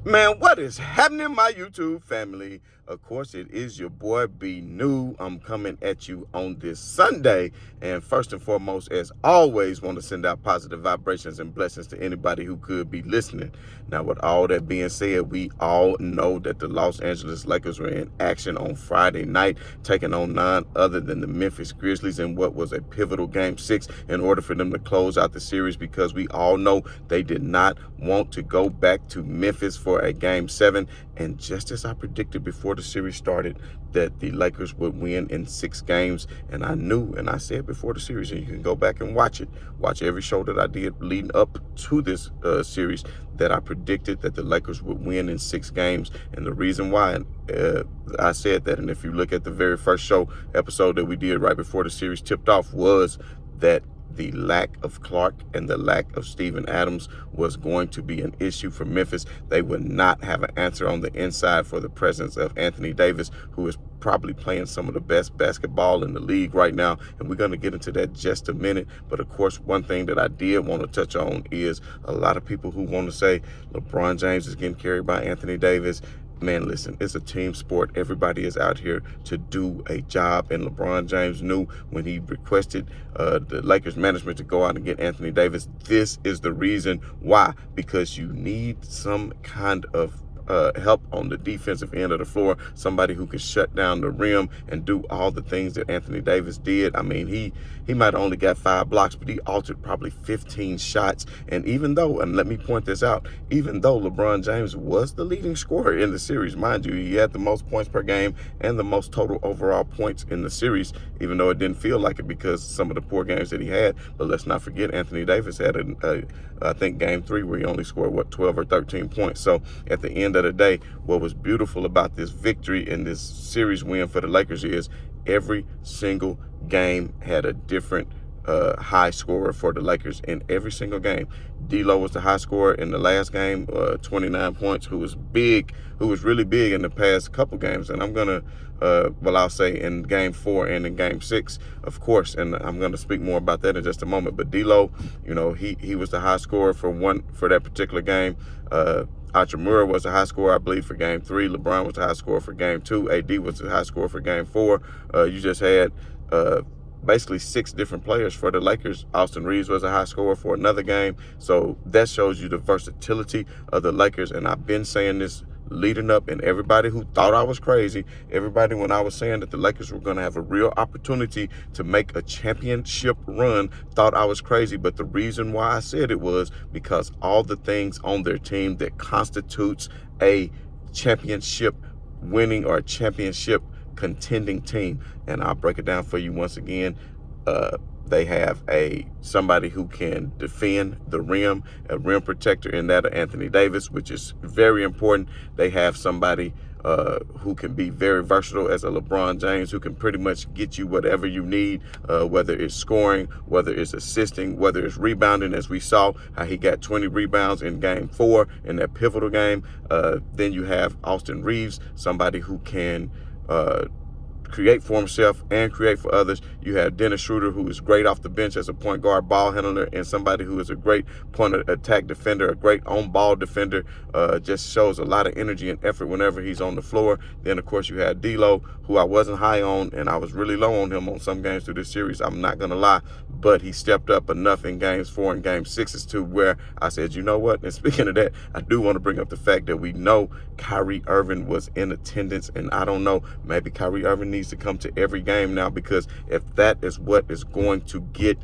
Man, what is happening, my YouTube family? Of course, it is your boy B New. I'm coming at you on this Sunday. And first and foremost, as always, want to send out positive vibrations and blessings to anybody who could be listening. Now, with all that being said, we all know that the Los Angeles Lakers were in action on Friday night, taking on none other than the Memphis Grizzlies in what was a pivotal Game 6 in order for them to close out the series, because we all know they did not want to go back to Memphis for a Game 7. And just as I predicted before the series started, that the Lakers would win in 6 games. And I knew, and I said before the series, and you can go back and watch it, watch every show that I did leading up to this series, that I predicted that the Lakers would win in 6 games. And the reason why I said that, and if you look at the very first show episode that we did right before the series tipped off, was that the lack of Clark and the lack of Steven Adams was going to be an issue for Memphis. They would not have an answer on the inside for the presence of Anthony Davis, who is probably playing some of the best basketball in the league right now. And we're going to get into that just a minute. But of course, one thing that I did want to touch on is a lot of people who want to say LeBron James is getting carried by Anthony Davis. Man, listen, it's a team sport. Everybody is out here to do a job. And LeBron James knew when he requested the Lakers management to go out and get Anthony Davis, this is the reason why. Because you need some kind of help on the defensive end of the floor, somebody who can shut down the rim and do all the things that Anthony Davis did. I mean, he might have only got 5 blocks, but he altered probably 15 shots. And even though, and let me point this out, even though LeBron James was the leading scorer in the series, mind you, he had the most points per game and the most total overall points in the series, even though it didn't feel like it because some of the poor games that he had. But let's not forget, Anthony Davis had I think Game 3 where he only scored 12 or 13 points. So at the end of the day, what was beautiful about this victory and this series win for the Lakers is every single game had a different high scorer for the Lakers in every single game. D'Lo was the high scorer in the last game, 29 points, who was really big in the past couple games. And I'm going to, I'll say in Game 4 and in Game 6, of course, and I'm going to speak more about that in just a moment. But D'Lo, he was the high scorer for that particular game. Hachimura was the high scorer, I believe, for Game 3. LeBron was the high scorer for Game 2. AD was the high scorer for Game 4. You just had basically 6 different players for the Lakers. Austin Reeves was a high scorer for another game. So that shows you the versatility of the Lakers. And I've been saying this leading up, and everybody who thought I was crazy, everybody when I was saying that the Lakers were going to have a real opportunity to make a championship run, thought I was crazy. But the reason why I said it was because all the things on their team that constitutes a championship winning or a championship contending team. And I'll break it down for you once again. They have somebody who can defend the rim, a rim protector in that of Anthony Davis, which is very important. They have somebody who can be very versatile as a LeBron James, who can pretty much get you whatever you need, whether it's scoring, whether it's assisting, whether it's rebounding, as we saw how he got 20 rebounds in Game 4 in that pivotal game. Then you have Austin Reeves, somebody who can create for himself and create for others. You have Dennis Schroeder, who is great off the bench as a point guard ball handler, and somebody who is a great point of attack defender, a great on-ball defender, just shows a lot of energy and effort whenever he's on the floor. Then, of course, you have D'Lo, who I wasn't high on, and I was really low on him on some games through this series. I'm not going to lie, but he stepped up enough in Games 4 and Game 6 to where I said, you know what? And speaking of that, I do want to bring up the fact that we know Kyrie Irving was in attendance, and I don't know, maybe Kyrie Irving needs to come to every game now, because if that is what is going to get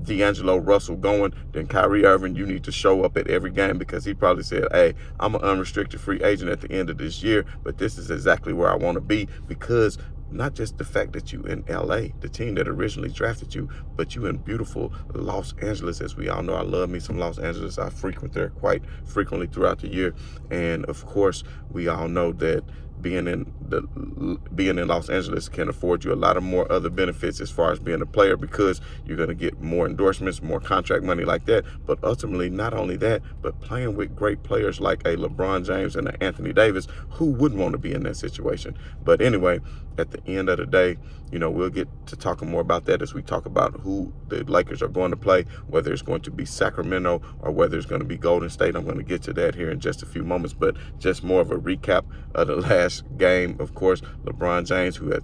D'Angelo Russell going, then Kyrie Irving, you need to show up at every game, because he probably said, hey, I'm an unrestricted free agent at the end of this year, but this is exactly where I want to be, because not just the fact that you in LA, the team that originally drafted you, but you in beautiful Los Angeles. As we all know, I love me some Los Angeles. I frequent there quite frequently throughout the year. And of course, we all know that being in Los Angeles can afford you a lot of more other benefits as far as being a player, because you're going to get more endorsements, more contract money like that. But ultimately, not only that, but playing with great players like a LeBron James and an Anthony Davis, who wouldn't want to be in that situation? But anyway, at the end of the day, we'll get to talking more about that as we talk about who the Lakers are going to play, whether it's going to be Sacramento or whether it's going to be Golden State. I'm going to get to that here in just a few moments, but just more of a recap of the last game. Of course, LeBron James, who had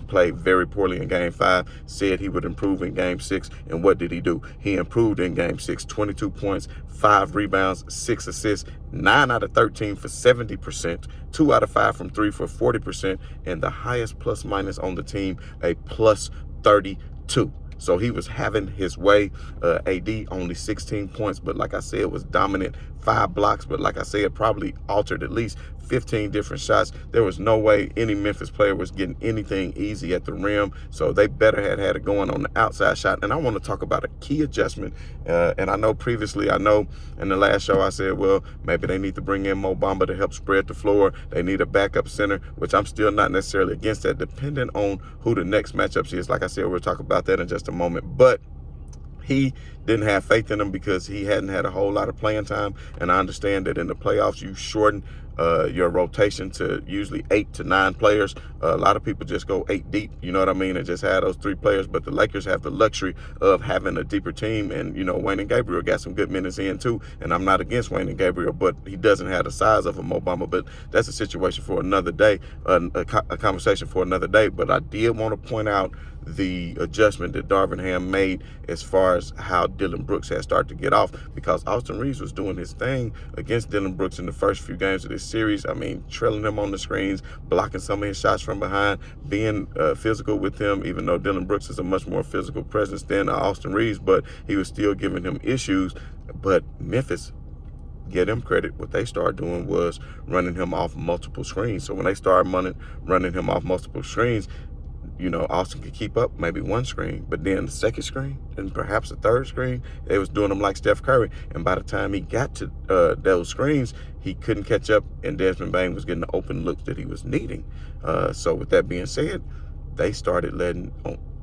played very poorly in Game 5, said he would improve in Game 6. And what did he do? He improved in Game 6. 22 points, 5 rebounds, 6 assists, 9 out of 13 for 70%, 2 out of 5 from 3 for 40%, and the highest plus minus on the team, a plus 32. So he was having his way. AD only 16 points, but like I said, was dominant. 5 blocks, but like I said, probably altered at least 15 different shots. There was no way any Memphis player was getting anything easy at the rim, so they better had it going on the outside shot. And I want to talk about a key adjustment. And I know in the last show I said, well, maybe they need to bring in Mo Bamba to help spread the floor. They need a backup center, which I'm still not necessarily against that, depending on who the next matchups is. Like I said, we'll talk about that in just a moment. But he didn't have faith in him because he hadn't had a whole lot of playing time. And I understand that in the playoffs, you shorten your rotation to usually 8 to 9 players. A lot of people just go 8 deep, you know what I mean, and just have those 3 players. But the Lakers have the luxury of having a deeper team. And, Wayne and Gabriel got some good minutes in too. And I'm not against Wayne and Gabriel, but he doesn't have the size of a Mo Bamba. But that's a situation for another day, a conversation for another day. But I did want to point out the adjustment that Darvin Ham made as far as how Dillon Brooks had started to get off, because Austin Reeves was doing his thing against Dillon Brooks in the first few games of this series. I mean, trailing him on the screens, blocking some of his shots from behind, being physical with him, even though Dillon Brooks is a much more physical presence than Austin Reeves, but he was still giving him issues. But Memphis, give them credit, what they started doing was running him off multiple screens. So when they started running him off multiple screens, Austin could keep up maybe one screen, but then the second screen and perhaps the third screen, they was doing them like Steph Curry. And by the time he got to those screens, he couldn't catch up, and Desmond Bane was getting the open looks that he was needing. So with that being said, they started letting,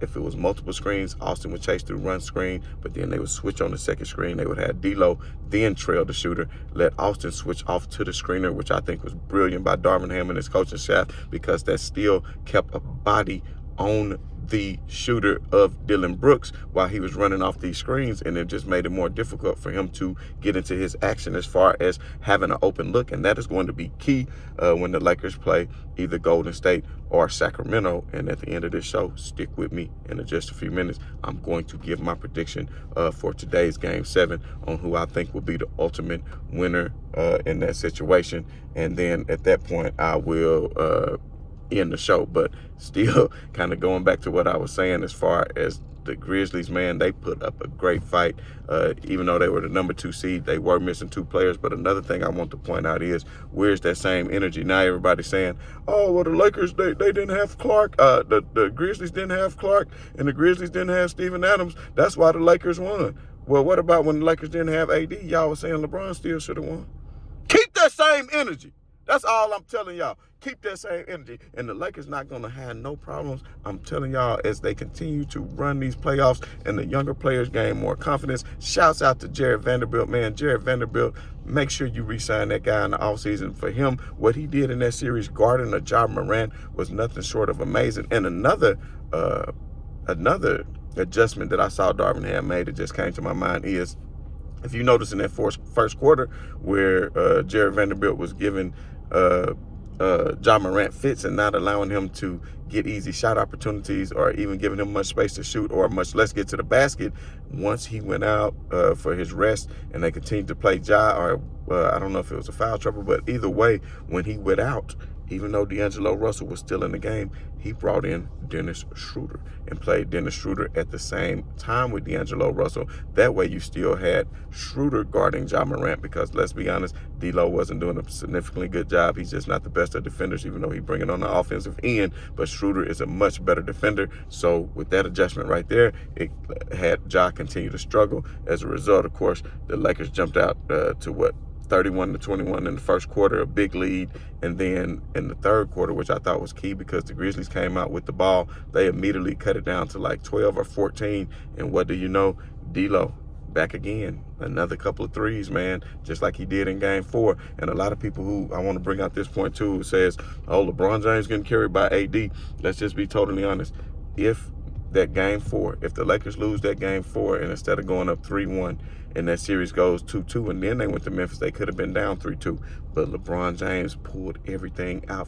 if it was multiple screens, Austin would chase through one screen, but then they would switch on the second screen. They would have D'Lo, then trail the shooter, let Austin switch off to the screener, which I think was brilliant by Darvin Ham and his coaching staff, because that still kept a body on the shooter of Dillon Brooks while he was running off these screens, and it just made it more difficult for him to get into his action as far as having an open look. And that is going to be key when the Lakers play either Golden State or Sacramento. And at the end of this show, stick with me. In just a few minutes, I'm going to give my prediction for today's Game 7 on who I think will be the ultimate winner in that situation. And then at that point, I will in the show. But still kind of going back to what I was saying as far as the Grizzlies, man, they put up a great fight. Even though they were the number 2 seed, they were missing 2 players. But another thing I want to point out is, where's that same energy? Now everybody's saying, oh, well, the Lakers, they didn't have Clark. The Grizzlies didn't have Clark, and the Grizzlies didn't have Steven Adams. That's why the Lakers won. Well, what about when the Lakers didn't have AD? Y'all was saying LeBron still should have won. Keep that same energy. That's all I'm telling y'all. Keep that same energy. And the Lakers not going to have no problems. I'm telling y'all, as they continue to run these playoffs and the younger players gain more confidence. Shouts out to Jared Vanderbilt, man. Jared Vanderbilt, make sure you re-sign that guy in the offseason. For him, what he did in that series, guarding a Ja Morant, was nothing short of amazing. And another adjustment that I saw Darvin Ham made that just came to my mind is, if you notice in that first quarter where Jared Vanderbilt was giving Ja Morant fits and not allowing him to get easy shot opportunities or even giving him much space to shoot or much less get to the basket, once he went out for his rest and they continued to play Ja, or I don't know if it was a foul trouble, but either way, when he went out, even though D'Angelo Russell was still in the game, he brought in Dennis Schroeder and played Dennis Schroeder at the same time with D'Angelo Russell. That way you still had Schroeder guarding Ja Morant, because let's be honest, D'Lo wasn't doing a significantly good job. He's just not the best of defenders, even though he's bringing on the offensive end. But Schroeder is a much better defender. So with that adjustment right there, it had Ja continue to struggle. As a result, of course, the Lakers jumped out to 31-21 in the first quarter, a big lead. And then in the third quarter, which I thought was key because the Grizzlies came out with the ball, they immediately cut it down to like 12 or 14. And what do you know? D-Lo back again. Another couple of threes, man, just like he did in Game 4. And a lot of people who, I want to bring out this point too, who says, oh, LeBron James getting carried by AD. Let's just be totally honest. If that Game 4, if the Lakers lose that Game 4 and instead of going up 3-1 and that series goes 2-2 and then they went to Memphis, they could have been down 3-2. But LeBron James pulled everything out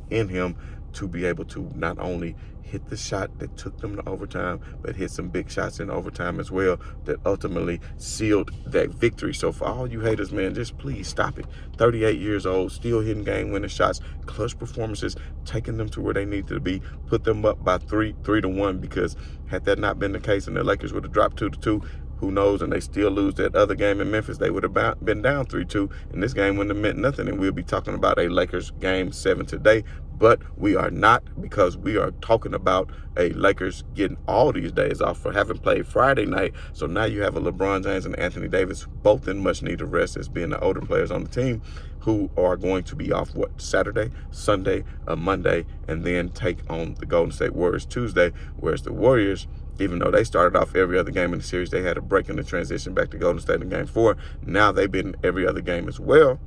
in him to be able to not only hit the shot that took them to overtime, but hit some big shots in overtime as well that ultimately sealed that victory. So for all you haters, man, just please stop it. 38 years old, still hitting game-winning shots, clutch performances, taking them to where they needed to be, put them up by 3-1, because had that not been the case and the Lakers would have dropped 2-2, who knows, and they still lose that other game in Memphis, they would have been down 3-2, and this game wouldn't have meant nothing, and we'll be talking about a Lakers Game 7 today. But we are not, because we are talking about a Lakers getting all these days off for having played Friday night. So now you have a LeBron James and Anthony Davis, both in much needed rest as being the older players on the team, who are going to be off, Saturday, Sunday, Monday, and then take on the Golden State Warriors Tuesday, whereas the Warriors, even though they started off every other game in the series, they had a break in the transition back to Golden State in Game 4. Now they've been every other game as well,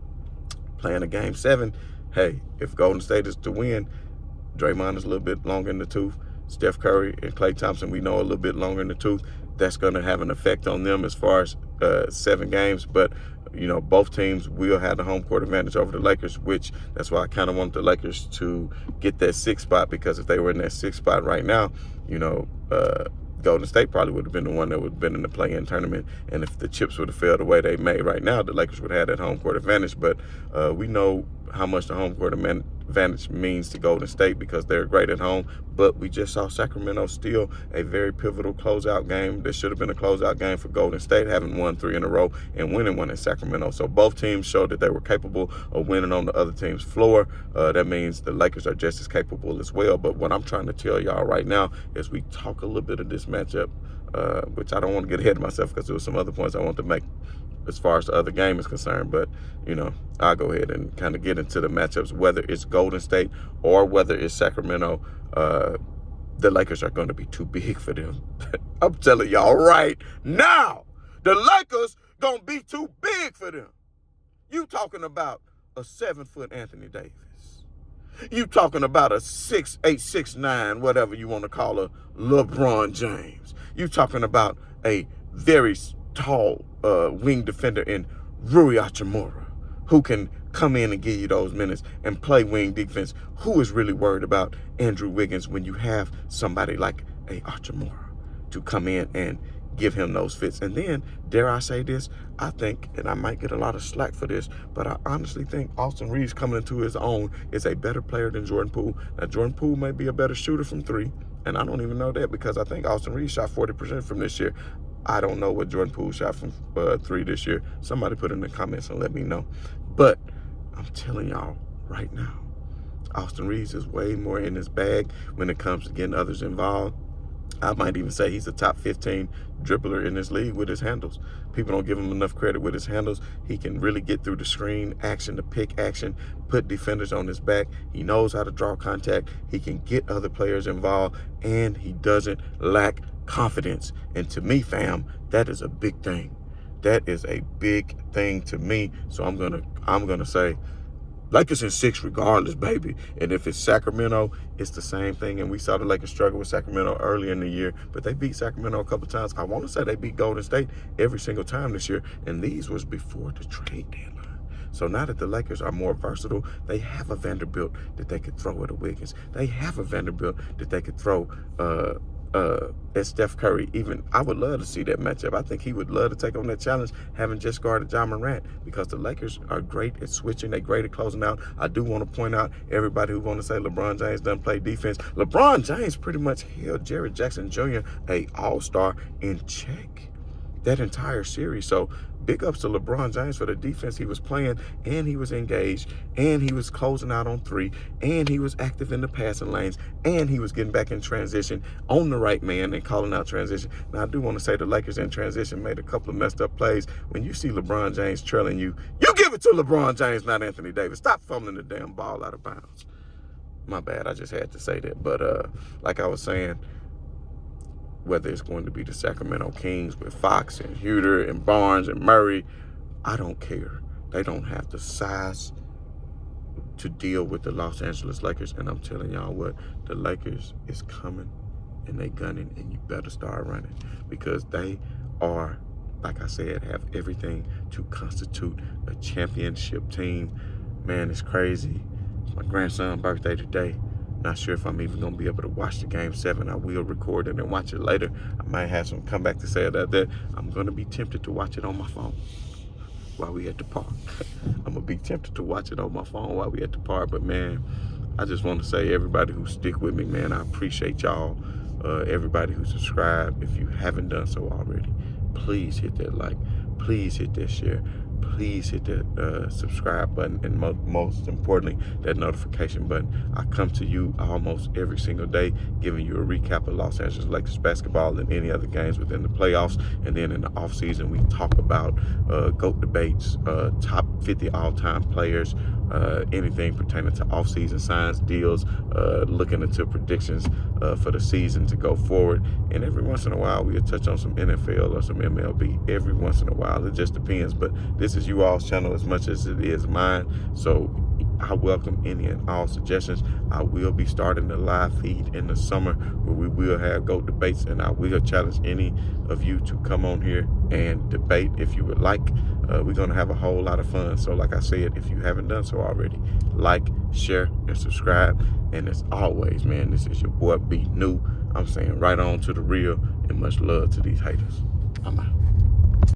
playing a Game 7. Hey, if Golden State is to win, Draymond is a little bit longer in the tooth. Steph Curry and Klay Thompson, we know, a little bit longer in the tooth. That's going to have an effect on them as far as 7 games. But, you know, both teams will have the home court advantage over the Lakers, which that's why I kind of want the Lakers to get that 6th spot, because if they were in that 6th spot right now, you know, Golden State probably would have been the one that would have been in the play-in tournament. And if the chips would have fell the way they may right now, the Lakers would have had that home court advantage. But we know how much the home court advantage means to Golden State because they're great at home. But we just saw Sacramento steal a very pivotal closeout game that should have been a closeout game for Golden State, having won 3 in a row and winning one in Sacramento. So both teams showed that they were capable of winning on the other team's floor. That means the Lakers are just as capable as well. But what I'm trying to tell y'all right now is we talk a little bit of this matchup, which I don't want to get ahead of myself because there were some other points I want to make as far as the other game is concerned. But, you know, I'll go ahead and kind of get into the matchups, whether it's Golden State or whether it's Sacramento. The Lakers are going to be too big for them. I'm telling y'all right now, the Lakers going to be too big for them. You talking about a 7-foot Anthony Davis. You talking about a 6'8", 6'9", whatever you want to call a LeBron James. You talking about a very tall wing defender in Rui Hachimura, who can come in and give you those minutes and play wing defense. Who is really worried about Andrew Wiggins when you have somebody like a Hachimura to come in and give him those fits? And then, dare I say this, I think, and I might get a lot of slack for this, but I honestly think Austin Reeves coming into his own is a better player than Jordan Poole. Now, Jordan Poole may be a better shooter from 3, and I don't even know that because I think Austin Reeves shot 40% from this year. I don't know what Jordan Poole shot from 3 this year. Somebody put it in the comments and let me know. But I'm telling y'all right now, Austin Reeves is way more in his bag when it comes to getting others involved. I might even say he's a top 15 dribbler in this league with his handles. People don't give him enough credit with his handles. He can really get through the screen action, the pick action, put defenders on his back. He knows how to draw contact. He can get other players involved, and he doesn't lack confidence. And to me, fam, that is a big thing. That is a big thing to me. So I'm gonna say Lakers in 6 regardless, baby. And if it's Sacramento, it's the same thing. And we saw the Lakers struggle with Sacramento earlier in the year, but they beat Sacramento a couple times. I want to say they beat Golden State every single time this year, and these was before the trade deadline. So now that the Lakers are more versatile, they have a Vanderbilt that they could throw at a Wiggins. They have a Vanderbilt that they could throw at Steph Curry. Even I would love to see that matchup. I think he would love to take on that challenge, having just guarded Ja Morant, because the Lakers are great at switching. They're great at closing out. I do want to point out everybody who want to say LeBron James doesn't play defense. LeBron James pretty much held Jared Jackson Jr., a all-star, in check that entire series. So big ups to LeBron James for the defense he was playing, and he was engaged, and he was closing out on three, and he was active in the passing lanes, and he was getting back in transition on the right man and calling out transition. Now, I do want to say the Lakers in transition made a couple of messed up plays. When you see LeBron James trailing you, you give it to LeBron James, not Anthony Davis. Stop fumbling the damn ball out of bounds. My bad, I just had to say that. But like I was saying, whether it's going to be the Sacramento Kings with Fox and Huter and Barnes and Murray, I don't care. They don't have the size to deal with the Los Angeles Lakers. And I'm telling y'all what, the Lakers is coming and they gunning, and you better start running, because they are, like I said, have everything to constitute a championship team. Man, it's crazy. It's my grandson's birthday today. Not sure if I'm even going to be able to watch the Game 7. I will record it and watch it later. I might have some comeback to say about that. I'm going to be tempted to watch it on my phone while we at the park. I'm going to be tempted to watch it on my phone while we at the park. But, man, I just want to say, everybody who stick with me, man, I appreciate y'all. Everybody who subscribed, if you haven't done so already, please hit that like. Please hit that share. Please hit that subscribe button, and most importantly, that notification button. I come to you almost every single day giving you a recap of Los Angeles Lakers basketball and any other games within the playoffs. And then in the offseason, we talk about GOAT debates, top 50 all-time players, anything pertaining to offseason signs, deals, looking into predictions for the season to go forward. And every once in a while, we'll touch on some NFL or some MLB. Every once in a while, it just depends. But this is you all's channel as much as it is mine. So I welcome any and all suggestions. I will be starting the live feed in the summer where we will have GOAT debates, and I will challenge any of you to come on here and debate if you would like. We're going to have a whole lot of fun. So like I said, if you haven't done so already, like, share, and subscribe. And as always, man, this is your boy B New. I'm saying right on to the real, and much love to these haters. I'm out.